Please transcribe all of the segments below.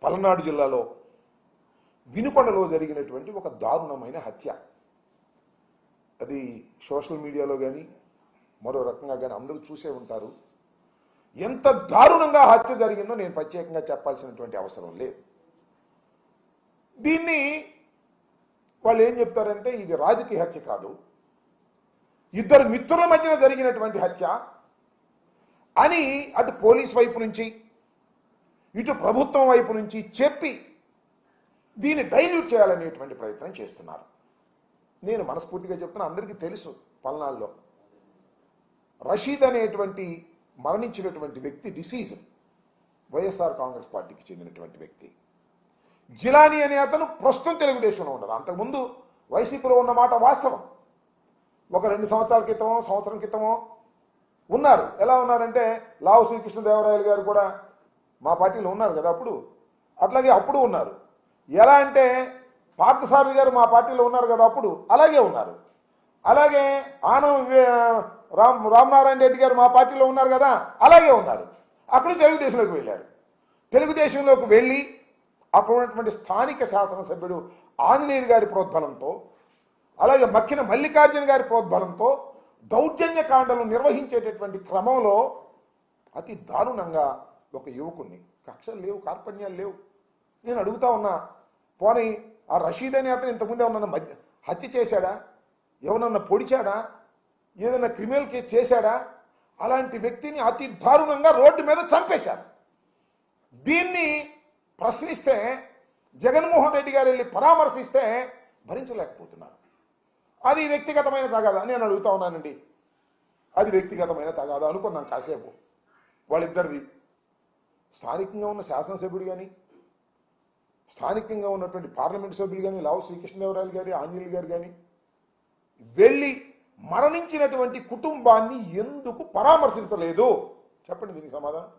పల్నాడు జిల్లాలో వినుకొండలో జరిగినటువంటి ఒక దారుణమైన హత్య. అది సోషల్ మీడియాలో కానీ మరో రకంగా కానీ అందరూ చూసే ఉంటారు. ఎంత దారుణంగా హత్య జరిగిందో నేను ప్రత్యేకంగా చెప్పాల్సినటువంటి అవసరం లేదు. దీన్ని వాళ్ళు ఏం చెప్తారంటే ఇది రాజకీయ హత్య కాదు, ఇద్దరు మిత్రుల మధ్యన జరిగినటువంటి హత్య అని అటు పోలీస్ వైపు నుంచి ఇటు ప్రభుత్వం వైపు నుంచి చెప్పి దీన్ని డైల్యూట్ చేయాలనేటువంటి ప్రయత్నం చేస్తున్నారు. నేను మనస్ఫూర్తిగా చెప్తున్నా, అందరికీ తెలుసు పల్నాడులో రషీద్ అనేటువంటి మరణించినటువంటి వ్యక్తి డిసీజ్ వైఎస్ఆర్ కాంగ్రెస్ పార్టీకి చెందినటువంటి వ్యక్తి. జిలానీ అనే అతను ప్రస్తుతం తెలుగుదేశంలో ఉన్నారు. అంతకుముందు వైసీపీలో ఉన్న మాట వాస్తవం. ఒక 2 సంవత్సరాల క్రితమో సంవత్సరం క్రితమో ఉన్నారు. ఎలా ఉన్నారంటే లావు శ్రీకృష్ణదేవరాయలు గారు కూడా మా పార్టీలో ఉన్నారు కదా అప్పుడు, అట్లాగే అప్పుడు ఉన్నారు. ఎలా అంటే పార్థసారథి గారు మా పార్టీలో ఉన్నారు కదా అప్పుడు, అలాగే ఉన్నారు. అలాగే ఆనం రామనారాయణ రెడ్డి గారు మా పార్టీలో ఉన్నారు కదా, అలాగే ఉన్నారు. అక్కడ తెలుగుదేశంలోకి వెళ్ళారు. తెలుగుదేశంలోకి వెళ్ళి అక్కడ ఉన్నటువంటి స్థానిక శాసనసభ్యుడు ఆంజనేయులు గారి ప్రోద్బలంతో, అలాగే మక్కిన మల్లికార్జున గారి ప్రోద్బలంతో దౌర్జన్య కాండలు నిర్వహించేటటువంటి క్రమంలో అతి దారుణంగా ఒక యువకుణ్ణి, కక్షలు లేవు, కార్పణ్యాలు లేవు. నేను అడుగుతా ఉన్నా, పోనీ ఆ రషీద్ అనే అతను ఇంతకుముందే ఉన్న హత్య చేశాడా, ఎవరన్నా పొడిచాడా, ఏదైనా క్రిమినల్ కేసు చేశాడా? అలాంటి వ్యక్తిని అతి దారుణంగా రోడ్డు మీద చంపేశారు. దీన్ని ప్రశ్నిస్తే జగన్మోహన్ రెడ్డి గారు వెళ్ళి పరామర్శిస్తే భరించలేకపోతున్నారు. అది వ్యక్తిగతమైన తగాదా? నేను అడుగుతా ఉన్నానండి, అది వ్యక్తిగతమైన తగాదా అనుకున్నాను కాసేపు. వాళ్ళిద్దరిది స్థానికంగా ఉన్న శాసనసభ్యుడు కానీ స్థానికంగా ఉన్నటువంటి పార్లమెంటు సభ్యులు కానీ లావు శ్రీకృష్ణదేవరాయలు గారి ఆంజనేయులు గారు కానీ వెళ్ళి మరణించినటువంటి కుటుంబాన్ని ఎందుకు పరామర్శించలేదు? చెప్పండి దీనికి సమాధానం.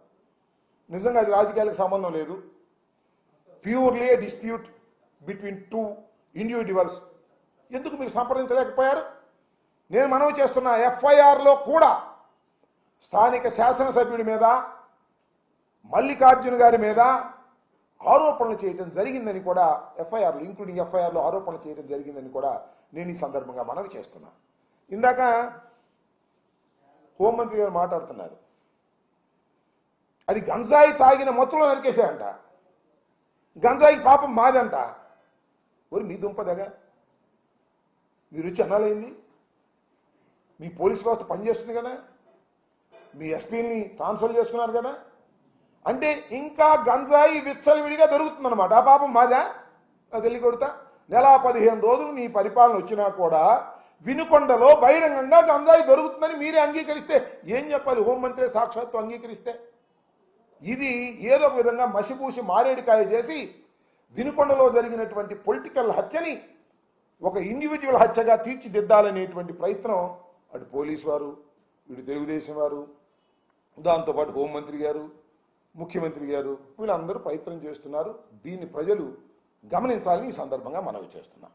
నిజంగా అది రాజకీయాలకు సంబంధం లేదు, ప్యూర్లీ ఏ డిస్ప్యూట్ బిట్వీన్ 2 ఇండివిజువల్స్. ఎందుకు మీరు సంప్రదించలేకపోయారు? నేను మనవి చేస్తున్న ఎఫ్ఐఆర్లో కూడా స్థానిక శాసనసభ్యుడి మీద మల్లికార్జున గారి మీద ఆరోపణలు చేయడం జరిగిందని కూడా ఎఫ్ఐఆర్లు, ఇంక్లూడింగ్ ఎఫ్ఐఆర్లో ఆరోపణలు చేయడం జరిగిందని కూడా నేను ఈ సందర్భంగా మనవి చేస్తున్నా. ఇందాక హోంమంత్రి గారు మాట్లాడుతున్నారు, అది గంజాయి తాగిన మత్తులో నరికేశాయంట, గంజాయి పాపం మాదంట. ఒరి మీ దుంపదగా మీరు వచ్చి అనాలైంది? మీ పోలీస్ వ్యవస్థ పనిచేస్తుంది కదా, మీ ఎస్పీని ట్రాన్స్ఫర్ చేసుకున్నారు కదా, అంటే ఇంకా గంజాయి విచ్చలవిడిగా దొరుకుతుందన్నమాట. ఆ పాపం మాదా? అది వెళ్ళి కొడతా. నెల 15 రోజులు నీ పరిపాలన వచ్చినా కూడా వినుకొండలో బహిరంగంగా గంజాయి దొరుకుతుందని మీరే అంగీకరిస్తే ఏం చెప్పాలి? హోంమంత్రి సాక్షాత్తు అంగీకరిస్తే ఇది ఏదో ఒక విధంగా మసిపూసి మారేడుకాయ చేసి వినుకొండలో జరిగినటువంటి పొలిటికల్ హత్యని ఒక ఇండివిజువల్ హత్యగా తీర్చిదిద్దాలనేటువంటి ప్రయత్నం అటు పోలీసు వారు, ఇటు తెలుగుదేశం వారు, దాంతోపాటు హోంమంత్రి గారు, ముఖ్యమంత్రి గారు వీళ్ళందరూ ప్రయత్నం చేస్తున్నారు. దీన్ని ప్రజలు గమనించాలని ఈ సందర్భంగా మనవి చేస్తున్నాం.